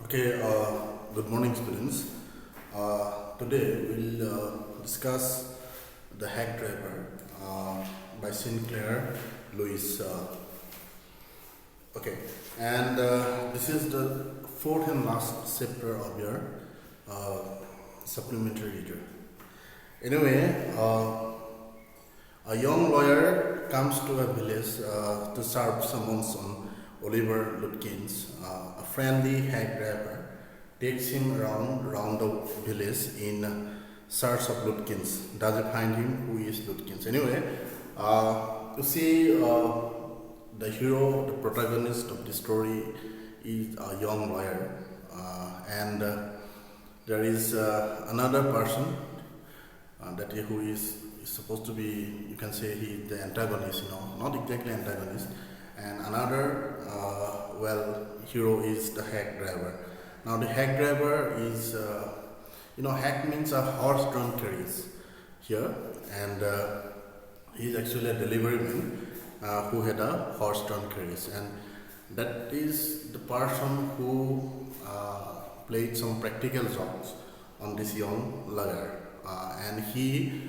Okay, good morning, students. Today we'll discuss The Hack Driver by Sinclair Lewis. Okay, and this is the fourth and last chapter of your supplementary reader. Anyway, a young lawyer comes to a village to serve summons on Oliver Lutkins. A friendly hack driver takes him around the village in search of Lutkins. Does he find him? Who is Lutkins? Anyway, you see, the hero, the protagonist of the story is a young lawyer, and there is another person who is supposed to be, you can say, he the antagonist, not exactly antagonist, and another hero is the hack driver. Now the hack driver is hack means a horse-drawn carriage here, and he is actually a deliveryman who had a horse-drawn carriage, and that is the person who played some practical jobs on this young lawyer, and he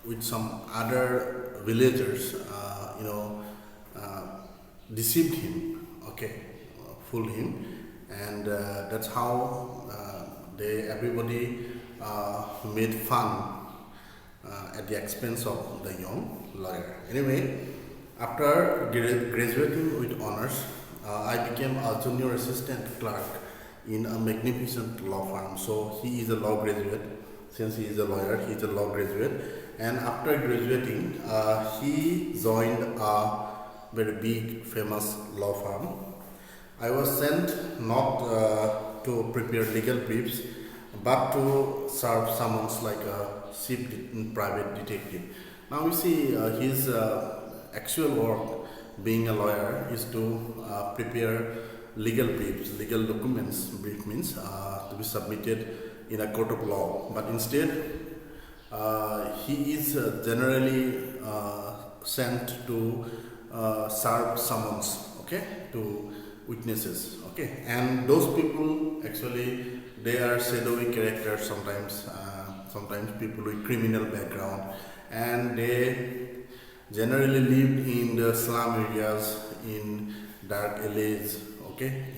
with some other villagers deceived him, fooled him, and that's how everybody made fun at the expense of the young lawyer. Anyway, after graduating with honors, I became a junior assistant clerk in a magnificent law firm. So he is a law graduate. Since he is a lawyer, he is a law graduate. And after graduating, he joined a very big, famous law firm. I was sent not to prepare legal briefs, but to serve summons like a chief private detective. Now you see, his actual work, being a lawyer, is to prepare legal briefs, legal documents. Brief means to be submitted in a court of law, but instead he is generally sent to serve summons, to witnesses, and those people actually they are shadowy characters sometimes, sometimes people with criminal background, and they generally lived in the slum areas, in dark alleys,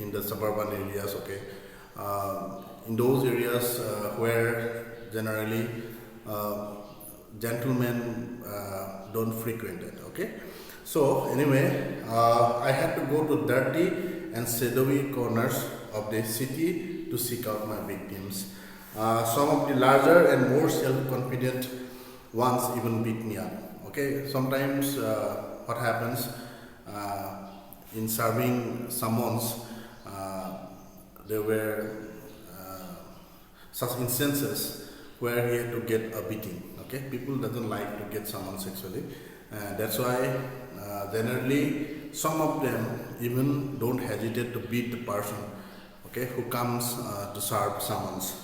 in the suburban areas, in those areas where generally gentlemen don't frequent it. So anyway, I had to go to dirty and shadowy corners of the city to seek out my victims. Some of the larger and more self-confident ones even beat me up. Sometimes what happens in serving summons, there were such instances where he had to get a beating. People doesn't like to get summons actually. That's why generally some of them even don't hesitate to beat the person who comes to serve summons.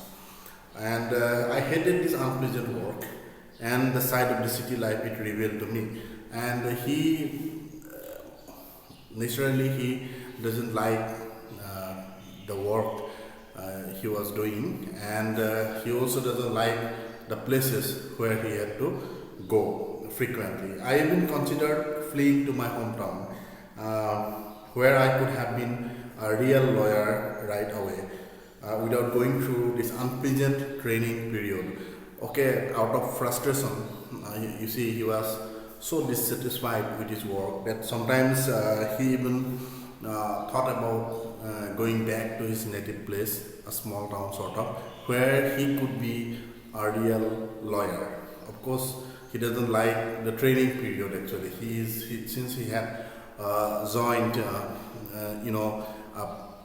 And I hated this unpleasant work and the side of the city life it revealed to me. And he naturally he doesn't like the work he was doing, and he also doesn't like the places where he had to go frequently. I even considered fleeing to my hometown, where I could have been a real lawyer right away, without going through this unpleasant training period. Out of frustration, you see, he was so dissatisfied with his work that sometimes he even thought about going back to his native place, a small town sort of, where he could be a real lawyer. Of course, he doesn't like the training period actually. Since he had joined a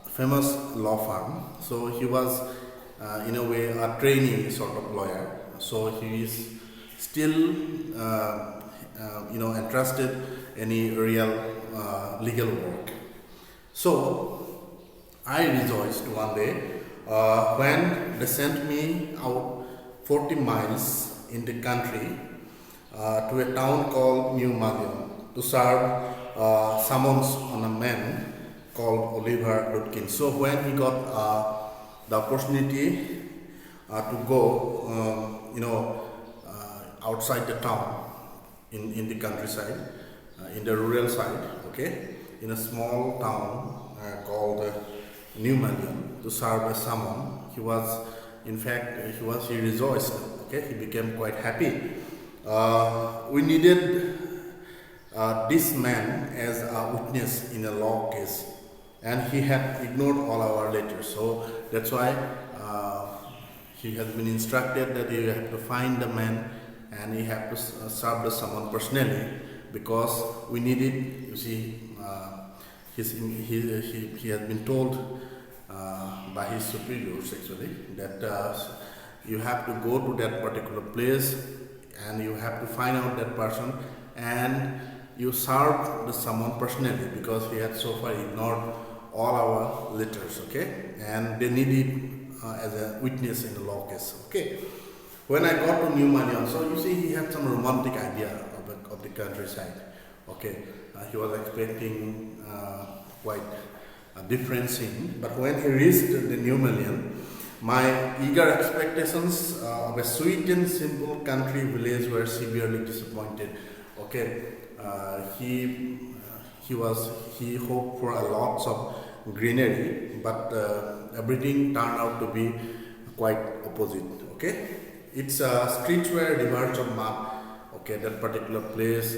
famous law firm, so he was in a way a trainee sort of lawyer. So he is still entrusted any real legal work. So I rejoiced one day when they sent me out 40 miles in the country to a town called New Malion. to serve summons on a man called Oliver Lutkin. So when he got the opportunity to go, outside the town, in the countryside, in the rural side, okay, in a small town called New Manion, to serve as someone, he was, in fact, he rejoiced. Okay, he became quite happy. We needed this man as a witness in a law case, and he had ignored all our letters. So that's why he has been instructed that you have to find the man and you have to serve the someone personally, because we needed. You see, he has been told by his superiors actually that you have to go to that particular place and you have to find out that person and you serve the someone personally, because he had so far ignored all our letters, okay, and they needed as a witness in the law case. Okay, when I got to New Manion, so you see he had some romantic idea of the countryside. Okay, he was expecting quite a different scene, but when he reached the New Manion, my eager expectations of a sweet and simple country village were severely disappointed. Okay, he hoped for a lots of greenery, but everything turned out to be quite opposite. Okay, its streets were rivers of mud. Okay, that particular place,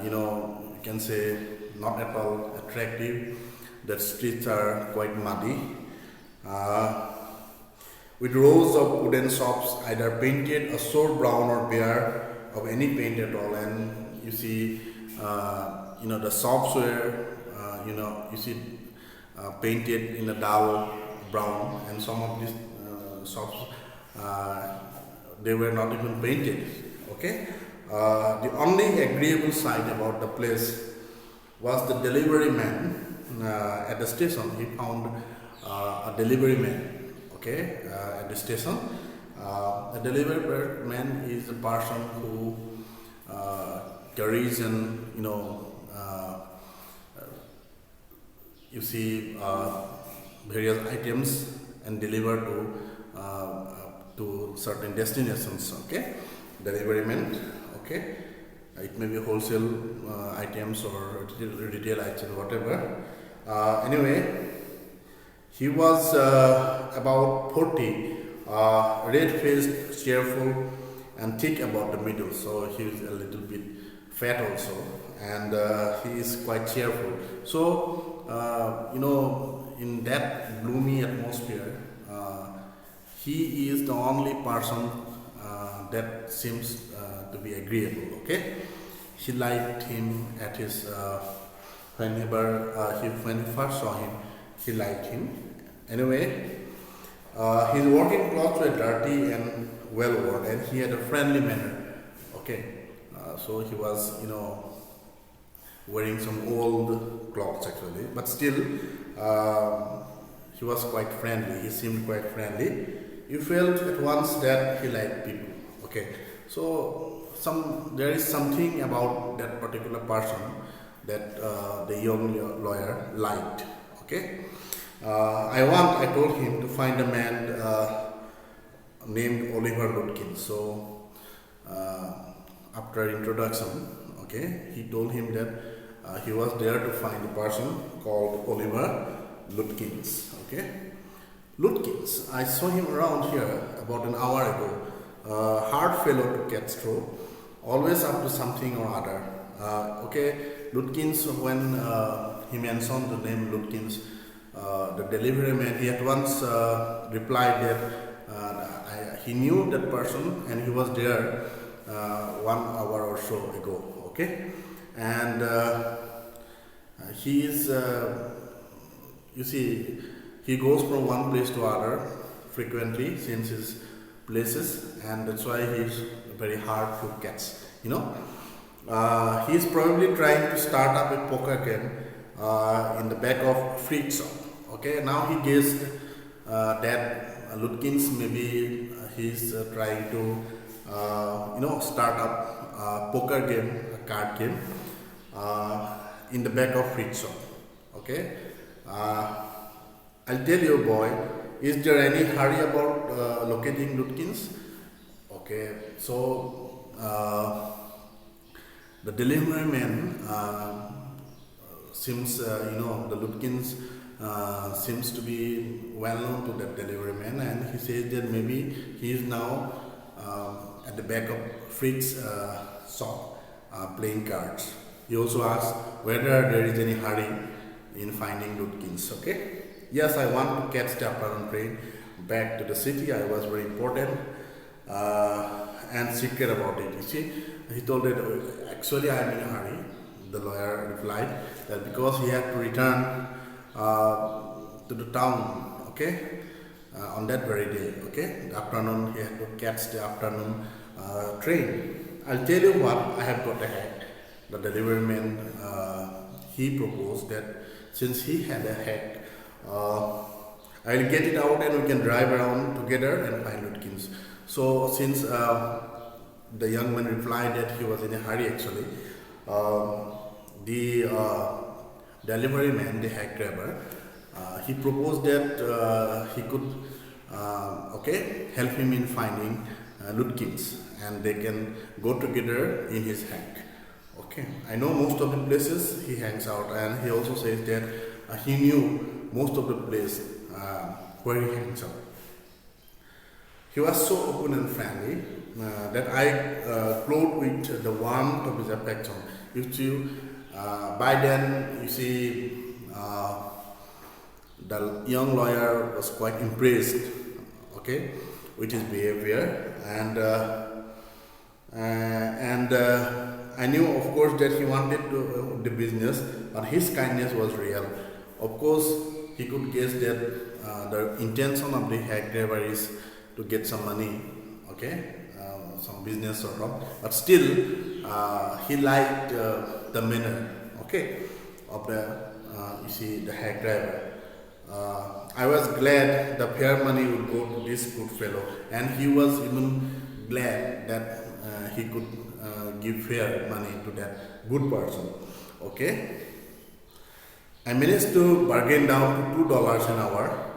you can say not at all attractive. The streets are quite muddy, with rows of wooden shops either painted a sore brown or bare of any paint at all. And you see, the shops were, you see, painted in a dull brown, and some of these shops they were not even painted. Okay, the only agreeable sight about the place was the delivery man. At the station, he found a delivery man. Okay, at the station, a delivery man is a person who carries and you see various items and deliver to certain destinations. Okay, delivery man. Okay, it may be wholesale items or retail items, whatever. Anyway, he was about 40, red-faced, cheerful, and thick about the middle. So he is a little bit fat also, and he is quite cheerful. So in that gloomy atmosphere, he is the only person that seems to be agreeable. Okay, he liked him at his when he first saw him, he liked him. Anyway, his working clothes were dirty and well worn, and he had a friendly manner. Okay, so he was wearing some old clothes actually, but still he was quite friendly. He seemed quite friendly. You felt at once that he liked people. Okay, so there is something about that particular person that the young lawyer liked. Okay, I told him to find a man named Oliver Lutkin. So after introduction, okay, he told him that he was there to find a person called Oliver Lutkins. Okay, Lutkins, I saw him around here about an hour ago. Hard fellow to get through, always up to something or other. Okay, Lutkins, when he mentioned the name Lutkins, the delivery man, he at once replied that he knew that person and he was there 1 hour or so ago. Okay, and he is, you see, he goes from one place to other frequently since his places, and that's why he is very hard to catch. He is probably trying to start up a poker game in the back of fruit shop. Okay, now he guessed that Lutkins maybe he's trying to start up a poker game, a card game. in the back of fruit shop. Okay, I'll tell you, boy, is there any hurry about locating Lutkins? Okay, so the delivery man seems, the Lutkins seems to be well known to that delivery man, and he says that maybe he is now at the back of Fritz shop playing cards. He also asks whether there is any hurry in finding Lutkins. Okay. Yes, I want to catch the afternoon train back to the city. I was very important and secret about it. You see, he told that actually I am in a hurry. The lawyer replied that because he had to return to the town, okay, on that very day, okay, the afternoon, he had to catch the afternoon train. I'll tell you what, I have got a hack. The delivery man, he proposed that since he had a hack, I'll get it out and we can drive around together and find Lutkins. So since the young man replied that he was in a hurry actually, the delivery man, the hack driver, he proposed that he could help him in finding Lutkins, and they can go together in his hack. Okay, I know most of the places he hangs out, and he also says that he knew most of the place where he hangs out. He was so open and friendly that I glowed with the warmth of his affection. By then, you see, the young lawyer was quite impressed, okay, with his behavior, and I knew, of course, that he wanted to the business, but his kindness was real. Of course, he could guess that the intention of the hack driver is to get some money, okay, some business sort of. But still, he liked the manner, okay, of the hack driver. I was glad the fair money would go to this good fellow, and he was even glad that he could give fair money to that good person. Okay, I managed to bargain down to $2 an hour,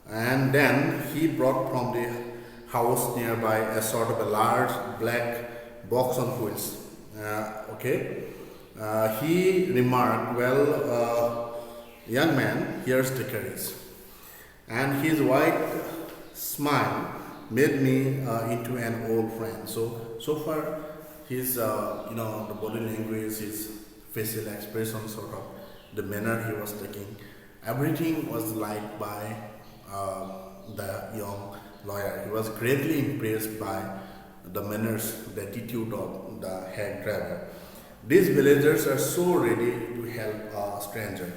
and then he brought from the house nearby a sort of a large black box on wheels. He remarked, "Well, young man, here's the carriage," and his white smile made me into an old friend. So far, his the body language, his facial expression, sort of the manner he was taking, everything was liked by the young lawyer. He was greatly impressed by the manners, the attitude of the hack driver. These villagers are so ready to help a stranger.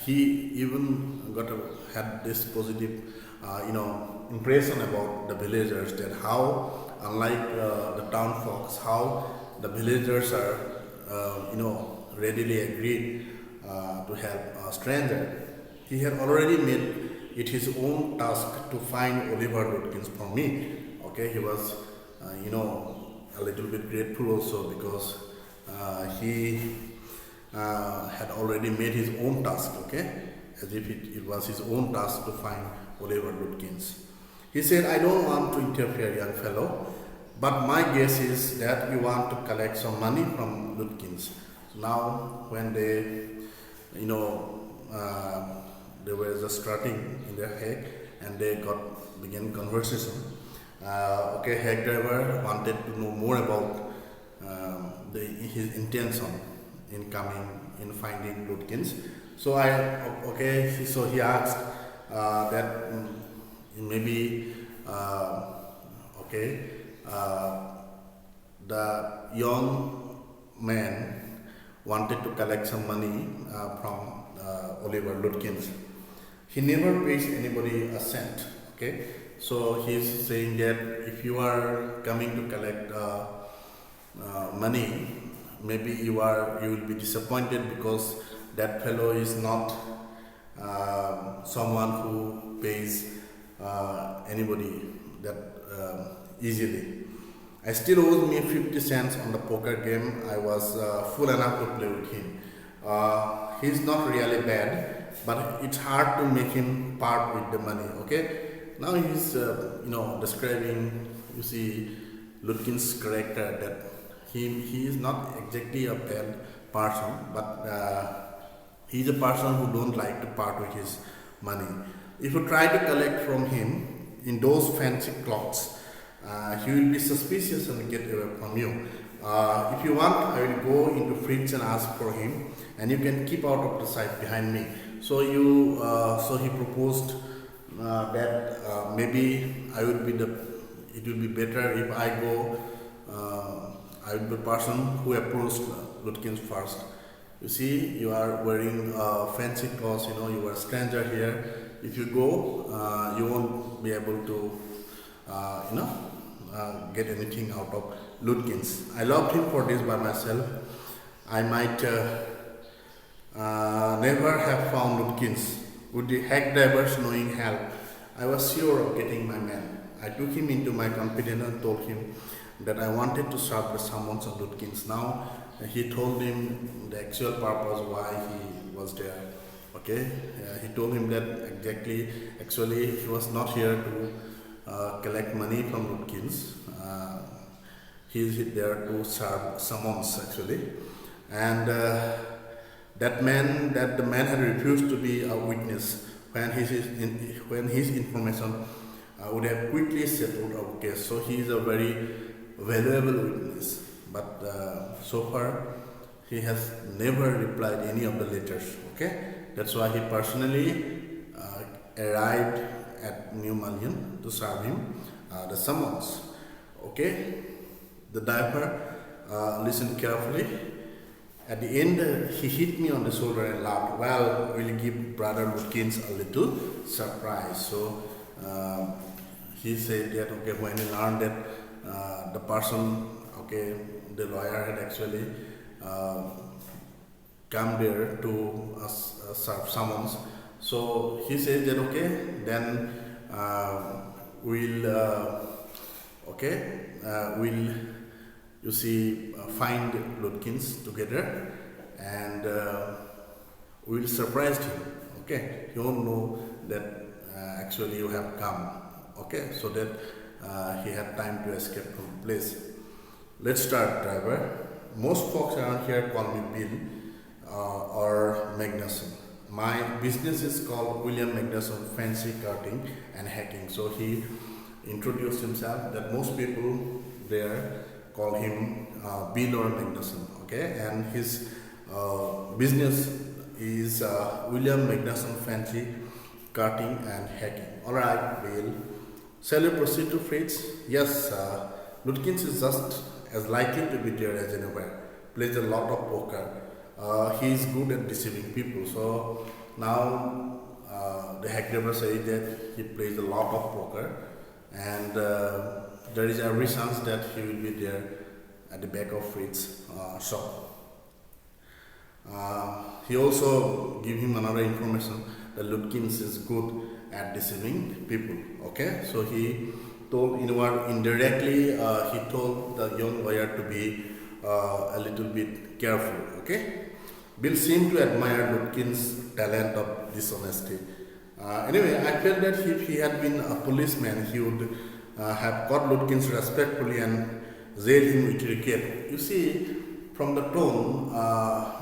He even had this positive impression about the villagers, that how unlike the town folks, how the villagers are readily agreed to help a stranger. He had already made it his own task to find Oliver Lutkins for me. Okay, he was a little bit grateful also, because he had already made his own task, okay, as if it was his own task to find Oliver Lutkins. He said, "I don't want to interfere, young fellow, but my guess is that you want to collect some money from Lutkins." Now, when they were just starting in their hack, and they began conversation. Hack driver wanted to know more about his intention in finding Lutkins. So he asked that maybe the young man wanted to collect some money from Oliver Lutkins. He never pays anybody a cent. Okay, so he's saying that if you are coming to collect money, maybe you will be disappointed, because that fellow is not someone who pays anybody that easily. I still owes me 50 cents on the poker game. I was fool enough to play with him. He's not really bad, but it's hard to make him part with the money. Okay. Now he's describing, you see, Lutkin's character, that he is not exactly a bad person, but he's a person who don't like to part with his money. If you try to collect from him in those fancy clothes, he will be suspicious and get away from you. If you want, I will go into fridge and ask for him, and you can keep out of the sight behind me. So he proposed that maybe it would be better if I go. I would be the person who approached Lutkins first. You see, you are wearing fancy clothes. You are a stranger here. If you go, you won't be able to, get anything out of Lutkins. I loved him for this by myself. I might never have found Lutkins. With the hack drivers knowing help, I was sure of getting my man. I took him into my confidence and told him that I wanted to serve the summons of Lutkins. Now he told him the actual purpose why he was there. Okay, he told him that actually he was not here to collect money from Lutkins. He is there to serve summons actually, and the man had refused to be a witness when his information would have quickly settled our case. So he is a very valuable witness, but so far he has never replied any of the letters. Okay, that's why he personally arrived at New Malian to serve him the summons. Okay, the driver listened carefully. At the end, he hit me on the shoulder and laughed. Well, we'll give Brother Lutkins a little surprise. So he said that when he learned that the person, the lawyer had actually come there to serve summons. So he said that then we'll find Lutkins together, and we'll surprise him. Okay, he won't know that actually you have come. Okay, so that he had time to escape from the place. Let's start, driver. Most folks around here call me Bill or Magnuson. My business is called William Magnuson Fancy Carting and Hacking. So he introduced himself that most people there call him Bill or Magnuson. Okay, and his business is William Magnuson Fancy Carting and Hacking. Alright, Bill. Shall we proceed to Fritz? Yes, Lutkins is just as likely to be there as anywhere. Plays a lot of poker. He is good at deceiving people. So now the hack driver says that he plays a lot of poker, and there is every chance that he will be there at the back of Fritz's shop. He also gave him another information that Lutkins is good at deceiving people. Okay, so he told indirectly he told the young lawyer to be a little bit careful. Okay, Bill seemed to admire Lutkins' talent of dishonesty. Anyway, I felt that if he had been a policeman, he would have caught Lutkins respectfully and jailed him with regret. You see, from the tone,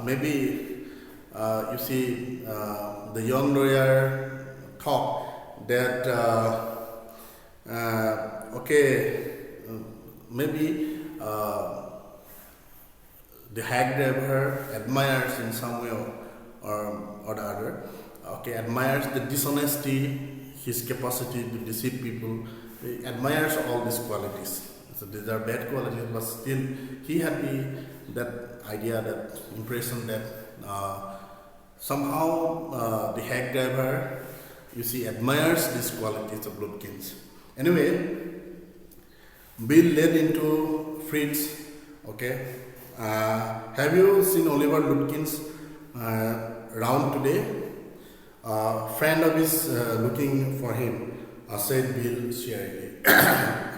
maybe the young lawyer thought that maybe the hack driver admires in some way or the other. Okay, admires the dishonesty, his capacity to deceive people. He admires all these qualities. So these are bad qualities, but still he had that idea, that impression that somehow the hack driver, admires these qualities of Lutkins. Anyway, Bill led into Fritz. Okay, have you seen Oliver Lutkins round today? Friend of his looking for him, said Bill cheerily.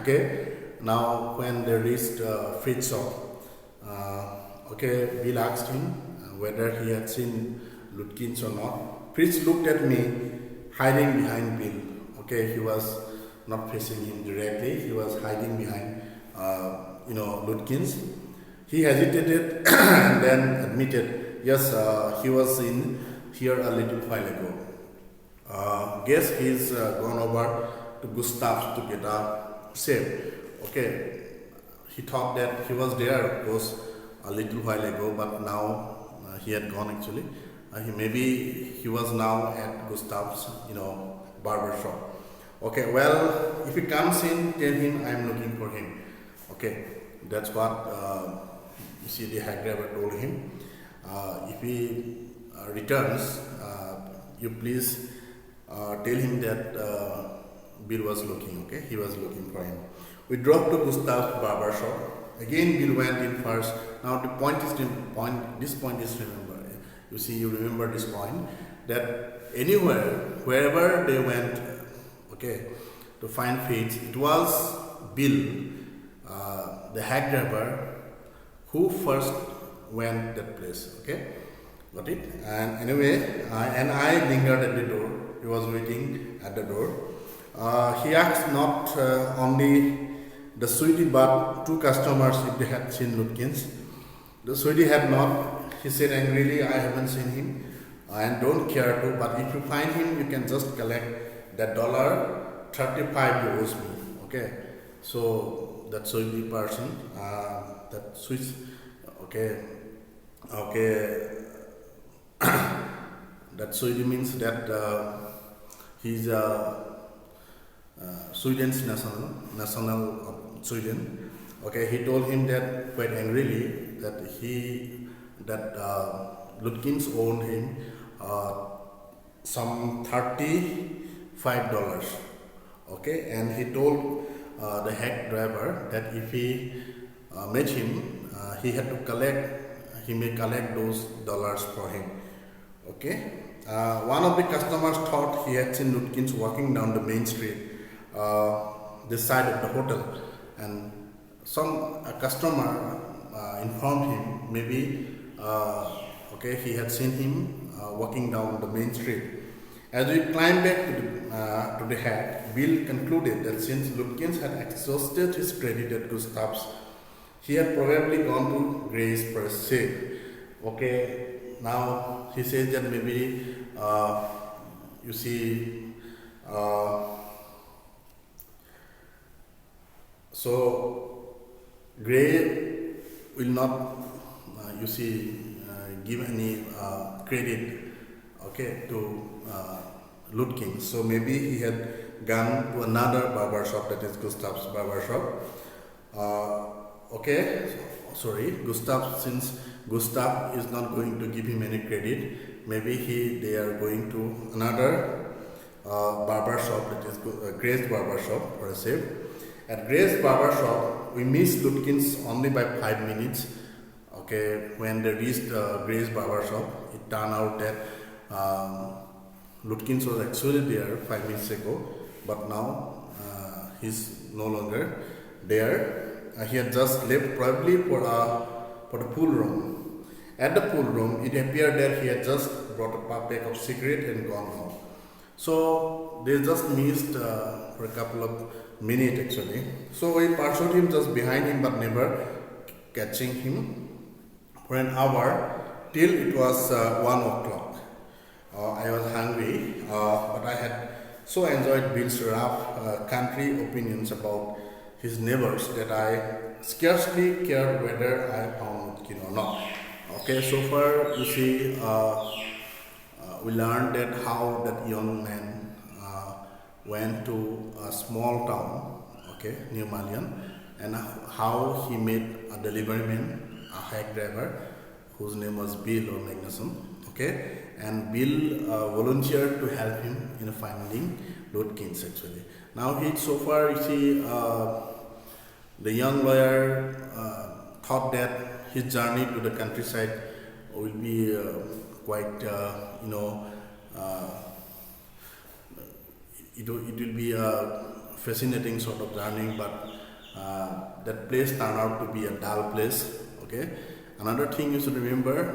Okay, Now when they reached fridge shop, Bill asked him whether he had seen Lutkins or not. Fritz looked at me, hiding behind Bill. He was not facing him directly. He was hiding behind, Lutkins. He hesitated and then admitted, yes, he was in here a little while ago. Guess he's gone over to Gustav's to get a shave. He thought that he was there, of course, a little while ago, but now he had gone actually. Maybe he was now at Gustav's, barber shop. If he comes in, tell him I'm looking for him. That's what you see the hack driver told him. If he returns, you please tell him that Bill was looking. He was looking for him. We drove to Gustav's barber shop. Again, Bill went in first. Now the this point is remember. You remember this point that anywhere, wherever they went, to find feeds, it was Bill, the hack driver, who first went that place. Got it? And anyway, I lingered at the door. He was waiting at the door. He asked not only the sweetie but two customers if they had seen Lutkins. The sweetie had not. He said angrily, I haven't seen him and don't care to, but if you find him, you can just collect that $35 you owes me. So that sweetie person, that Swiss, that sweetie means that he's Sweden's national of Sweden. He told him that quite angrily that Lutkins owed him some $35. And he told the hack driver that if he met him, he may collect those dollars for him. One of the customers thought he had seen Lutkins walking down the main street, this side of the hotel, and some customer informed him maybe he had seen him walking down the main street. As we climbed back to the hack, Bill concluded that since Lutkins had exhausted his credit at Gustav's, he had probably gone to Grace for a shave. Now he says that maybe so Gray will not give any credit to Lutkins. So maybe he had gone to another barber shop, that is Gustav's barber shop. Gustav, since Gustav is not going to give him any credit, maybe they are going to another barber shop, that is Grace barber shop, for a shave. At Grace barber shop, we missed Lutkins only by 5 minutes. When they reached Grace barber shop, it turned out that Lutkins was actually there 5 minutes ago, but now he's no longer there. He had just left probably for the pool room. At the pool room, it appeared that he had just brought a pack of cigarette and gone home. So they just missed for a couple of minutes actually. So we pursued him just behind him, but never catching him for an hour till it was 1 o'clock. I was hungry, but I had so enjoyed Bill's rough country opinions about his neighbors that I scarcely cared whether I found Lutkin or not. So far we learned that how that young man went to a small town, New Malian, and how he met a delivery man, a hack driver, whose name was Bill or Magnusson. And Bill volunteered to help him in finding Lutkins actually. Now so far the young lawyer thought that his journey to the countryside will be quite, it will be a fascinating sort of journey, but that place turned out to be a dull place. Okay. Another thing you should remember.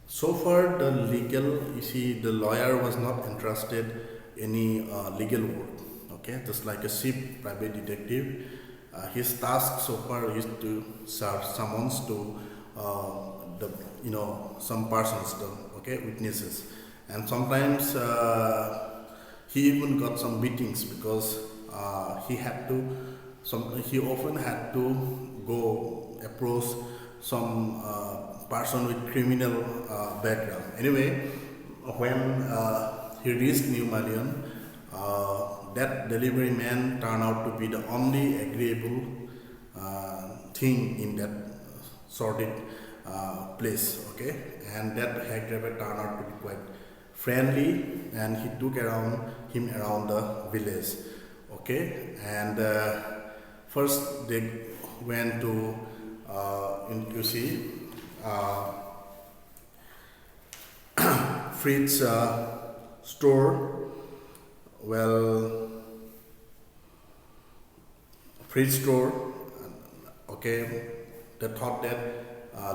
So far, the lawyer was not interested in any legal work. Okay, just like a chief private detective, his task so far is to serve summons to the some persons, witnesses, and sometimes he even got some beatings because he often had to go approach some person with criminal background. Anyway, when he reached New Malian, that delivery man turned out to be the only agreeable thing in that sordid place. Okay, and that hack driver turned out to be quite friendly, and he took him around the village. Okay, and first they went to Fritz store. Well, Fritz store. Okay, they thought that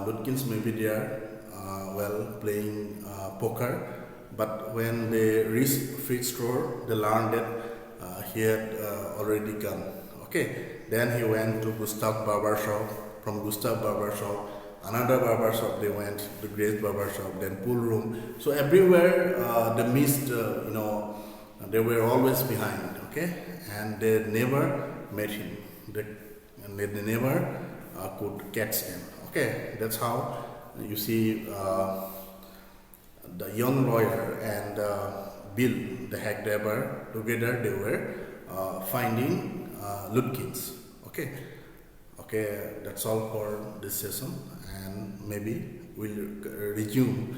Lutkins may be there, playing poker. But when they reached Fritz store, they learned that he had already gone. Okay, then he went to Gustav barber shop. From Gustav barber shop, another barber shop they went, the Grace barber shop, then pool room. So everywhere they missed, they were always behind. Okay, and they never met him. They never could catch him. Okay, that's how you see the young lawyer and Bill, the hack driver, together they were finding Lutkins. Okay, that's all for this session, and maybe we'll resume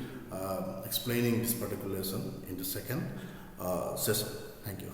explaining this particular lesson in the second session. Thank you.